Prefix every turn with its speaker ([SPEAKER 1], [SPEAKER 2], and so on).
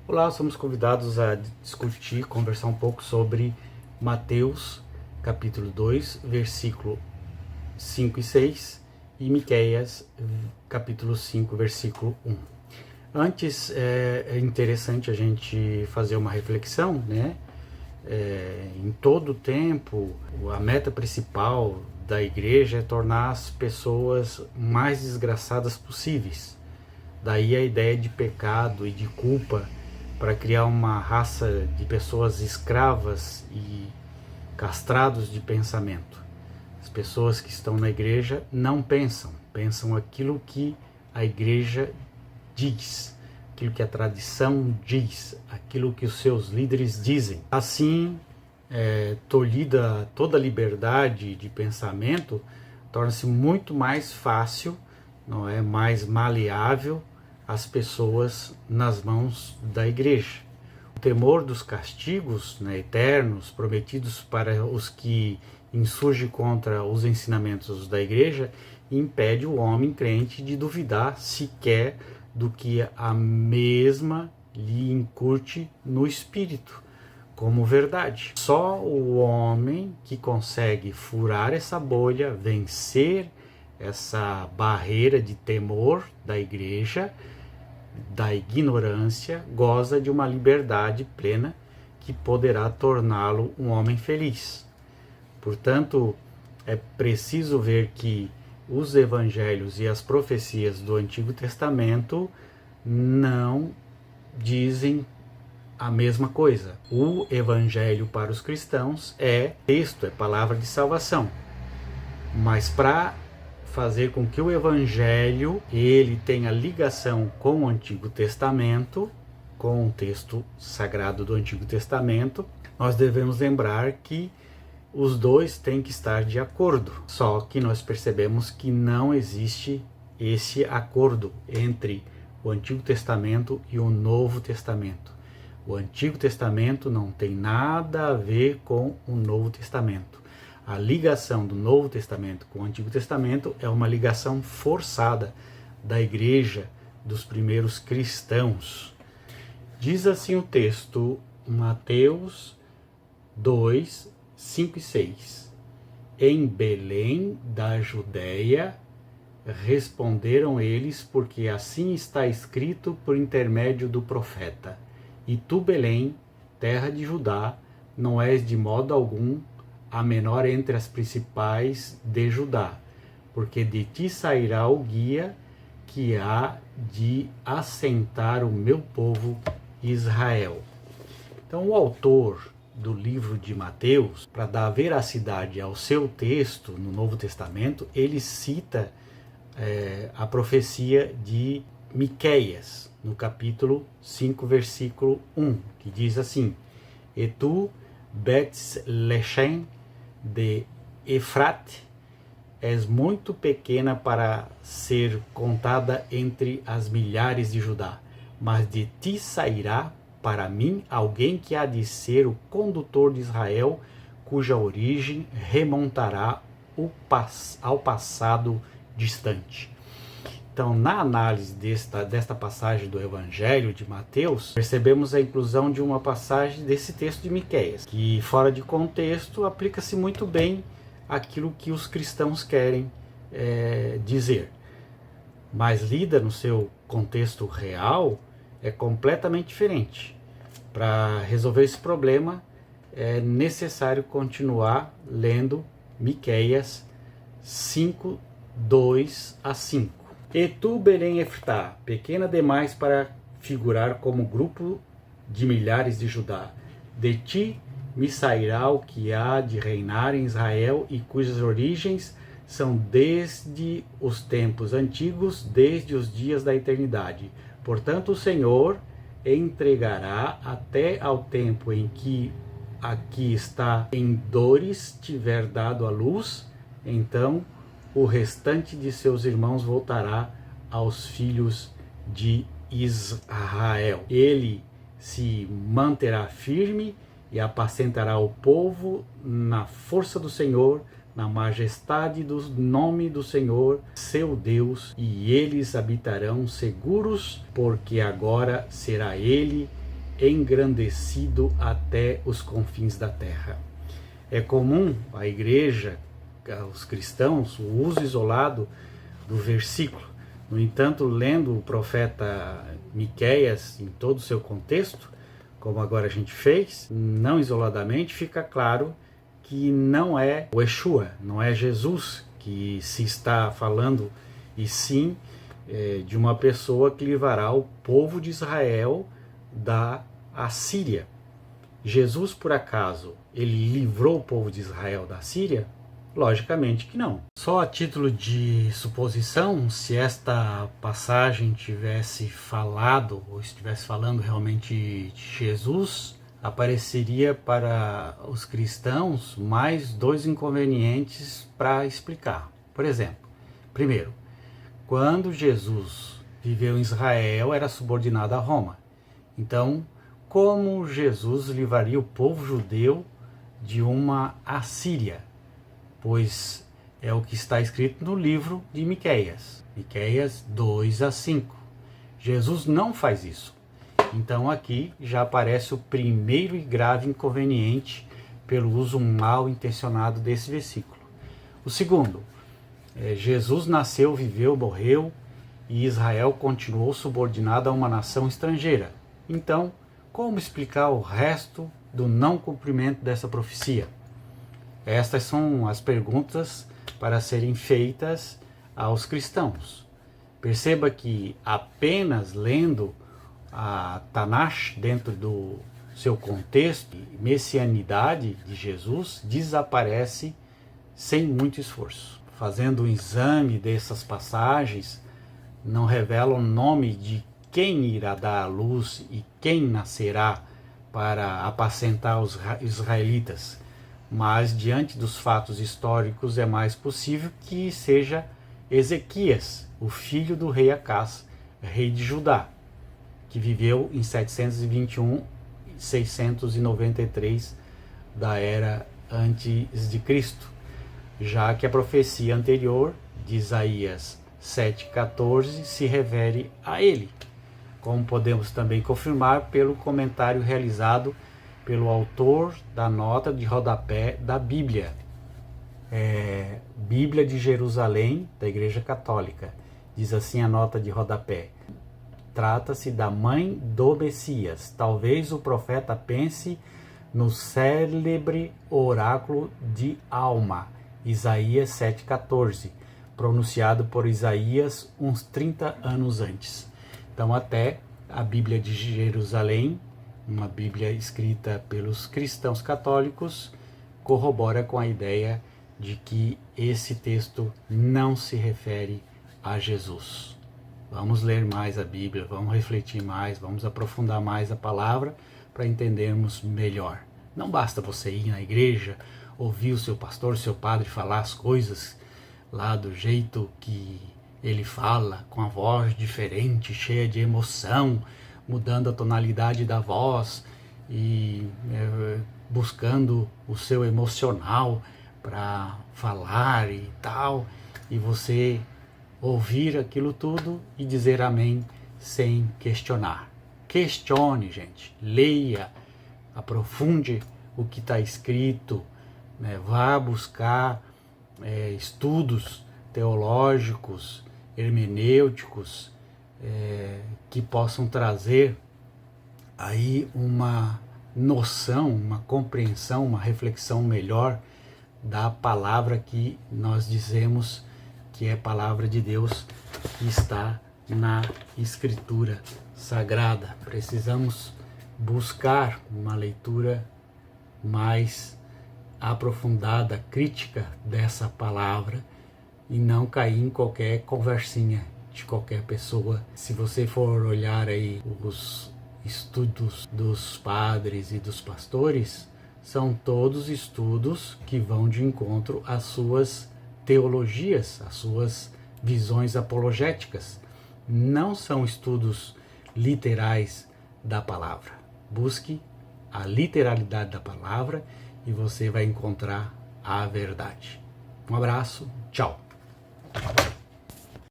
[SPEAKER 1] Olá, somos convidados a discutir, conversar um pouco sobre Mateus, capítulo 2, versículo 5 e 6 e Miqueias, capítulo 5, versículo 1. Antes, é interessante a gente fazer uma reflexão, né? Em todo o tempo, a meta principal da igreja é tornar as pessoas mais desgraçadas possíveis. Daí a ideia de pecado e de culpa para criar uma raça de pessoas escravas e castrados de pensamento. As pessoas que estão na igreja não pensam aquilo que a igreja diz, aquilo que a tradição diz, aquilo que os seus líderes dizem. Assim, tolhida toda a liberdade de pensamento, torna-se muito mais fácil, não é, mais maleável as pessoas nas mãos da igreja. O temor dos castigos, né, eternos prometidos para os que insurgem contra os ensinamentos da igreja impede o homem crente de duvidar sequer do que a mesma lhe incute no espírito como verdade. Só o homem que consegue furar essa bolha, vencer essa barreira de temor da igreja, da ignorância, goza de uma liberdade plena que poderá torná-lo um homem feliz. Portanto, é preciso ver que os evangelhos e as profecias do Antigo Testamento não dizem a mesma coisa. O evangelho para os cristãos é texto, é palavra de salvação. Mas para fazer com que o evangelho ele tenha ligação com o Antigo Testamento, com o texto sagrado do Antigo Testamento, nós devemos lembrar que os dois têm que estar de acordo. Só que nós percebemos que não existe esse acordo entre o Antigo Testamento e o Novo Testamento. O Antigo Testamento não tem nada a ver com o Novo Testamento. A ligação do Novo Testamento com o Antigo Testamento é uma ligação forçada da igreja, dos primeiros cristãos. Diz assim o texto, Mateus 2, 5 e 6. Em Belém da Judéia responderam eles, porque assim está escrito por intermédio do profeta: E tu, Belém, terra de Judá, não és de modo algum a menor entre as principais de Judá, porque de ti sairá o guia que há de assentar o meu povo Israel. Então, o autor do livro de Mateus, para dar veracidade ao seu texto no Novo Testamento, ele cita a profecia de Miqueias, no capítulo 5, versículo 1, que diz assim: E tu, Bet-Lechem de Efrate, és muito pequena para ser contada entre as milhares de Judá, mas de ti sairá para mim alguém que há de ser o condutor de Israel, cuja origem remontará ao passado distante. Então, na análise desta passagem do Evangelho de Mateus, percebemos a inclusão de uma passagem desse texto de Miqueias, que fora de contexto aplica-se muito bem àquilo que os cristãos querem dizer. Mas lida no seu contexto real é completamente diferente. Para resolver esse problema é necessário continuar lendo Miqueias 5, 2 a 5. E tu, Belém Efrata, pequena demais para figurar como grupo de milhares de Judá, de ti me sairá o que há de reinar em Israel e cujas origens são desde os tempos antigos, desde os dias da eternidade. Portanto, o Senhor entregará até ao tempo em que aqui está em dores tiver dado a luz, então o restante de seus irmãos voltará aos filhos de Israel. Ele se manterá firme e apacentará o povo na força do Senhor, na majestade do nome do Senhor, seu Deus, e eles habitarão seguros, porque agora será ele engrandecido até os confins da terra. É comum à igreja, aos cristãos, o uso isolado do versículo. No entanto, lendo o profeta Miqueias em todo o seu contexto, como agora a gente fez, não isoladamente, fica claro que não é o Yeshua, não é Jesus que se está falando, e sim de uma pessoa que livrará o povo de Israel da Assíria. Jesus, por acaso, ele livrou o povo de Israel da Síria? Logicamente que não. Só a título de suposição, se esta passagem tivesse falado, ou estivesse falando realmente de Jesus, apareceria para os cristãos mais dois inconvenientes para explicar. Por exemplo, primeiro, quando Jesus viveu em Israel, era subordinado a Roma. Então, como Jesus livraria o povo judeu de uma Assíria? Pois é o que está escrito no livro de Miqueias, Miqueias 2-5. Jesus não faz isso. Então aqui já aparece o primeiro e grave inconveniente pelo uso mal intencionado desse versículo. O segundo, Jesus nasceu, viveu, morreu e Israel continuou subordinado a uma nação estrangeira. Então, como explicar o resto do não cumprimento dessa profecia? Estas são as perguntas para serem feitas aos cristãos. Perceba que apenas lendo a Tanakh dentro do seu contexto, a messianidade de Jesus desaparece sem muito esforço. Fazendo um exame dessas passagens, não revela o nome de quem irá dar à luz e quem nascerá para apacentar os israelitas. Mas, diante dos fatos históricos, é mais possível que seja Ezequias, o filho do rei Acás, rei de Judá, que viveu em 721 e 693 da era antes de Cristo, já que a profecia anterior, de Isaías 7,14, se refere a ele, como podemos também confirmar pelo comentário realizado pelo autor da nota de rodapé da Bíblia, Bíblia de Jerusalém, da Igreja Católica. Diz assim a nota de rodapé: trata-se da mãe do Messias. Talvez o profeta pense no célebre oráculo de Alma, Isaías 7,14, pronunciado por Isaías uns 30 anos antes. Então até a Bíblia de Jerusalém, uma Bíblia escrita pelos cristãos católicos, corrobora com a ideia de que esse texto não se refere a Jesus. Vamos ler mais a Bíblia, vamos refletir mais, vamos aprofundar mais a palavra para entendermos melhor. Não basta você ir na igreja, ouvir o seu pastor, o seu padre falar as coisas lá do jeito que ele fala, com a voz diferente, cheia de emoção, mudando a tonalidade da voz e buscando o seu emocional para falar e tal, e você ouvir aquilo tudo e dizer amém sem questionar. Questione, gente, leia, aprofunde o que está escrito, vá buscar estudos teológicos, hermenêuticos, que possam trazer aí uma noção, uma compreensão, uma reflexão melhor da palavra que nós dizemos que é palavra de Deus, que está na Escritura Sagrada. Precisamos buscar uma leitura mais aprofundada, crítica dessa palavra e não cair em qualquer conversinha de qualquer pessoa. Se você for olhar aí os estudos dos padres e dos pastores, são todos estudos que vão de encontro às suas teologias, às suas visões apologéticas. Não são estudos literais da palavra. Busque a literalidade da palavra e você vai encontrar a verdade. Um abraço, tchau.